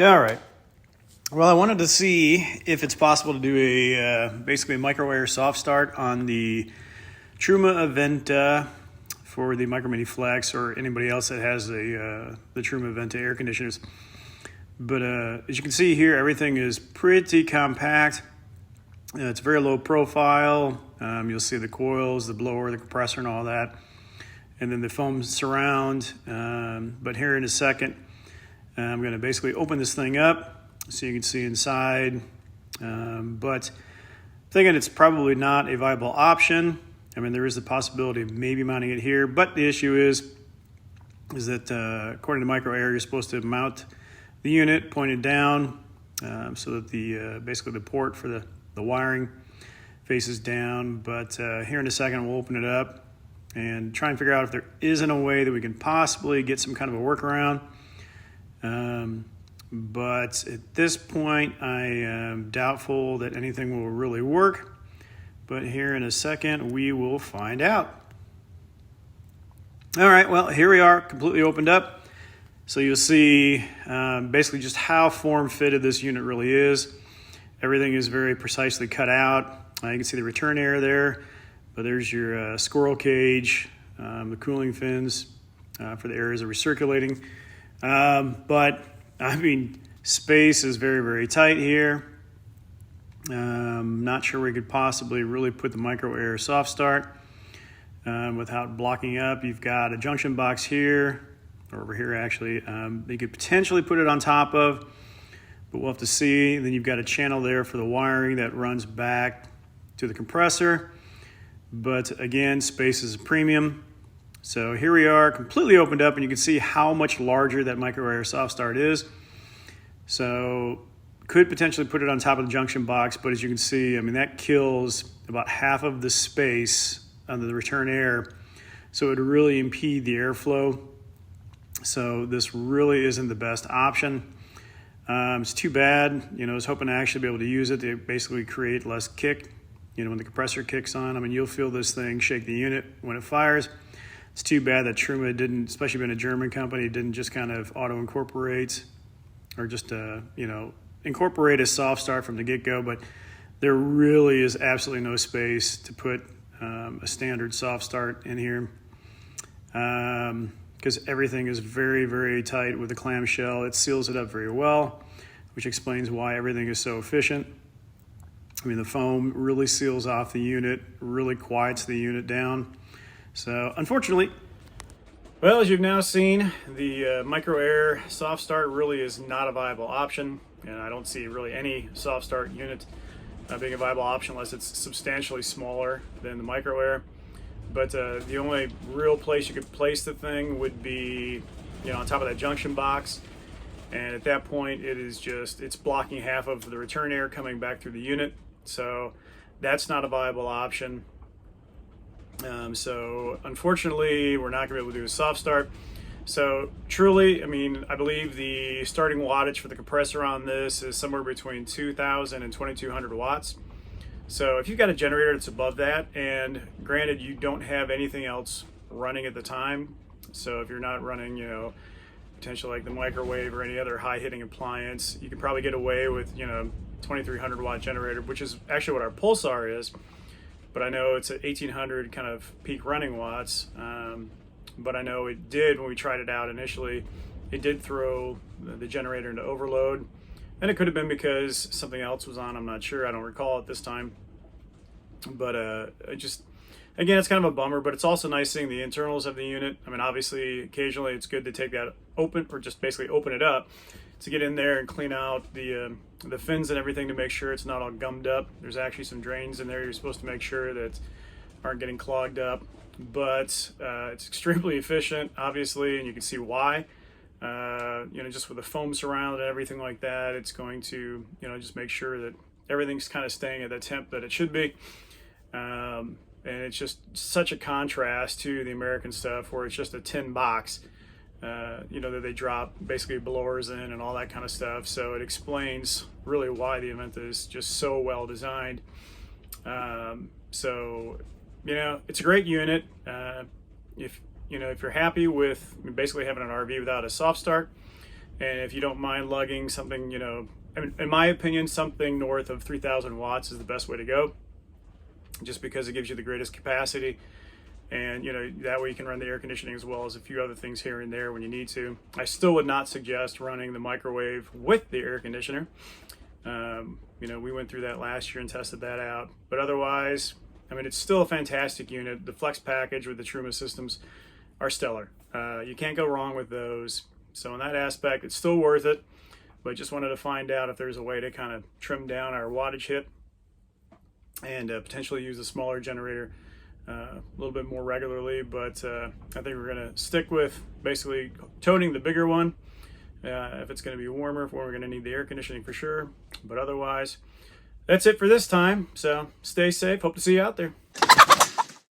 All right. Well, I wanted to see if it's possible to do a basically a micro air soft start on the Truma Aventa for the Micro Mini Flex, or anybody else that has the Truma Aventa air conditioners. But as you can see here, everything is pretty compact. It's very low profile. You'll see the coils, the blower, the compressor, and all that. And then the foam surround. But here in a second, I'm going to basically open this thing up so you can see inside. But thinking it's probably not a viable option. I mean, there is the possibility of maybe mounting it here, but the issue is that according to Micro Air, you're supposed to mount the unit pointed down so that the basically the port for the wiring faces down. But here in a second, we'll open it up and try and figure out if there isn't a way that we can possibly get some kind of a workaround. But at this point, I am doubtful that anything will really work. But here in a second, we will find out. All right, well, here we are, completely opened up. So you'll see basically just how form-fitted this unit really is. Everything is very precisely cut out. You can see the return air there, but there's your squirrel cage, the cooling fins for the areas that are recirculating. But I mean, space is very, very tight here. Not sure we could possibly really put the Micro Air soft start without blocking up. You've got a junction box here, or over here actually. You could potentially put it on top of, but we'll have to see. Then you've got a channel there for the wiring that runs back to the compressor. But again, space is a premium. So here we are, completely opened up, and you can see how much larger that Micro Air soft start is. So could potentially put it on top of the junction box, but as you can see, I mean, that kills about half of the space under the return air. So it would really impede the airflow. So this really isn't the best option. It's too bad. You know, I was hoping to actually be able to use it to basically create less kick. You know, when the compressor kicks on, I mean, you'll feel this thing shake the unit when it fires. It's too bad that Truma didn't, especially being a German company, didn't just kind of auto-incorporate or just, you know, incorporate a soft start from the get-go. But there really is absolutely no space to put a standard soft start in here because everything is very, very tight with the clamshell. It seals it up very well, which explains why everything is so efficient. I mean, the foam really seals off the unit, really quiets the unit down. So unfortunately, well, as you've now seen, the Micro Air soft start really is not a viable option, and I don't see really any soft start unit being a viable option unless it's substantially smaller than the Micro Air. But the only real place you could place the thing would be, you know, on top of that junction box, and at that point, it is just, it's blocking half of the return air coming back through the unit. So that's not a viable option. So unfortunately, we're not going to be able to do a soft start. So truly, I mean, I believe the starting wattage for the compressor on this is somewhere between 2,000 and 2,200 watts. So if you've got a generator that's above that, and granted you don't have anything else running at the time, so if you're not running, you know, potentially like the microwave or any other high hitting appliance, you can probably get away with, you know, 2,300 watt generator, which is actually what our Pulsar is. But I know it's at 1,800 kind of peak running watts. But I know it did, when we tried it out initially, it did throw the generator into overload. And it could have been because something else was on, I'm not sure, I don't recall at this time. But again, it's kind of a bummer, but it's also nice seeing the internals of the unit. I mean, obviously, occasionally it's good to take that open, or just basically open it up, to get in there and clean out the fins and everything to make sure it's not all gummed up. There's actually some drains in there you're supposed to make sure that aren't getting clogged up. But it's extremely efficient, obviously, and you can see why. You know, just with the foam surround and everything like that, it's going to, you know, just make sure that everything's kind of staying at the temp that it should be. And it's just such a contrast to the American stuff where it's just a tin box. You know, that they drop basically blowers in and all that kind of stuff. So it explains really why the Aventa is just so well designed. So, you know, it's a great unit. If you know, if you're happy with basically having an RV without a soft start, and if you don't mind lugging something, you know, in my opinion, something north of 3,000 watts is the best way to go, just because it gives you the greatest capacity. And, you know, that way you can run the air conditioning as well as a few other things here and there when you need to. I still would not suggest running the microwave with the air conditioner. You know, we went through that last year and tested that out. But otherwise, I mean, it's still a fantastic unit. The Flex package with the Truma systems are stellar. You can't go wrong with those. So in that aspect, it's still worth it. But just wanted to find out if there's a way to kind of trim down our wattage hit and potentially use a smaller generator a little bit more regularly. But I think we're going to stick with basically toting the bigger one. If it's going to be warmer, we're going to need the air conditioning for sure. But otherwise, that's it for this time. So stay safe. Hope to see you out there.